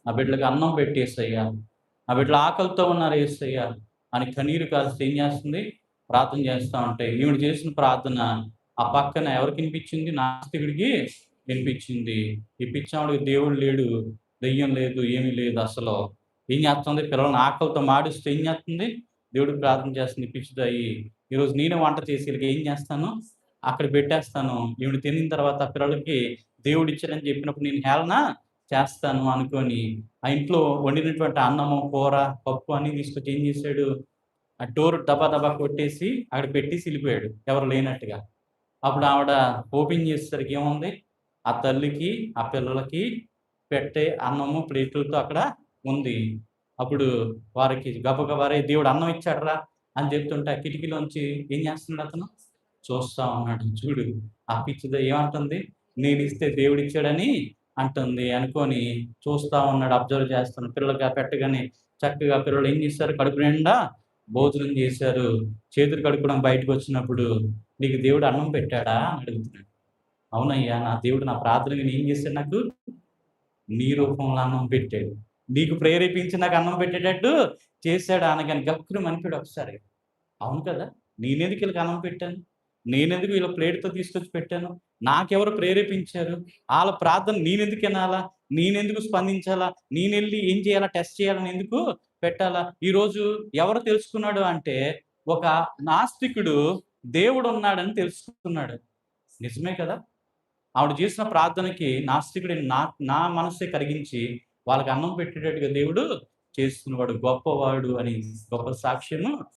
ఆ బిడ్డలకి అన్నం పెట్టు యేసయ్యా. ఆ బిడ్డలు ఆకలితో ఉన్నారు యేసయ్యా అని కన్నీరు కారుస్తూ ఏం చేస్తుంది? ప్రార్థన చేస్తా ఉంటే, ఈవిడ చేసిన ప్రార్థన ఆ పక్కన ఎవరికి వినిపించింది? నాస్తికుడికి వినిపించింది. ఈ పిచ్చావిడకి దేవుడు లేడు, దెయ్యం లేదు, ఏమీ లేదు అసలు. ఏం చేస్తుంది? పిల్లల్ని ఆకలితో మాడిస్తే ఏం చేస్తుంది? దేవుడికి ప్రార్థన చేస్తుంది పిచ్చిదాయి. ఈరోజు నేనే వంట చేసి ఈళ్ళకి ఏం చేస్తాను? అక్కడ పెట్టేస్తాను. ఈవిడ తినిన తర్వాత ఆ పిల్లలకి దేవుడిచ్చాడని చెప్పినప్పుడు నేను హేళన చేస్తాను అనుకోని, ఆ ఇంట్లో వండినటువంటి అన్నము, కూర, పప్పు అన్నీ తీసుకొచ్చి ఏం చేశాడు? ఆ డోర్ దబా దబా కొట్టేసి అక్కడ పెట్టేసి ఎళ్ళిపోయాడు ఎవరు లేనట్టుగా. అప్పుడు ఆవిడ ఓపెన్ చేసేసరికి ఏముంది? ఆ తల్లికి, ఆ పిల్లలకి పెట్టే అన్నము ప్లేటులతో అక్కడ ఉంది. అప్పుడు వారికి గబగబా "అరేయ్! దేవుడు అన్నం ఇచ్చాడురా" అని చెప్తుంటే ఆ కిటికీలోంచి ఏం చేస్తున్నాడు అతను? చూస్తా ఉన్నాడు. చూడు ఆ పిచ్చిది ఏమంటుంది? నేనిస్తే దేవుడిచ్చాడని అంటుంది. అనుకోని చూస్తా ఉన్నాడు. అబ్జర్వ్ చేస్తున్నాడు. పిల్లలకి పెట్టగానే చక్కగా పిల్లలు ఏం చేశారు? కడుపు నిండా భోజనం చేశారు. చేతులు కడుక్కోవడానికి బయటకొచ్చినప్పుడు, "నీకు దేవుడు అన్నం పెట్టాడా?" అని అడుగుతున్నాడు. "అవునయ్యా! నా దేవుడు నా ప్రార్థన విని ఏం చేశాడు నాకు? నీ రూపంలో అన్నం పెట్టాడు. నీకు ప్రేరేపించి నాకు అన్నం పెట్టేటట్టు చేశాడు" అనగానే గక్కున మనిపాడు ఒకసారి. అవును కదా! నేనెందుకు ఈళ్ళకి అన్నం పెట్టాను? నేనెందుకు వీళ్ళ ప్లేట్‌తో తీసుకొచ్చి పెట్టాను? నాకెవరు ప్రేరేపించారు? ఆళ్ళ ప్రార్థన నేనెందుకు ఇనాలా? నేనెందుకు స్పందించాలా? నేనెళ్లి ఏం చేయాలా? టెస్ట్ చేయాలని ఎందుకు పెట్టాలా? ఈరోజు ఎవరు తెలుసుకున్నాడు అంటే, ఒక నాస్తికుడు దేవుడున్నాడని తెలుసుకున్నాడు. నిజమే కదా! ఆవిడ చేసిన ప్రార్థనకి నాస్తికుడైన నా మనస్సే కరిగించి, వాళ్ళకి అన్నం పెట్టేటట్టుగా దేవుడు చేస్తున్నవాడు గొప్పవాడు అని గొప్ప సాక్ష్యము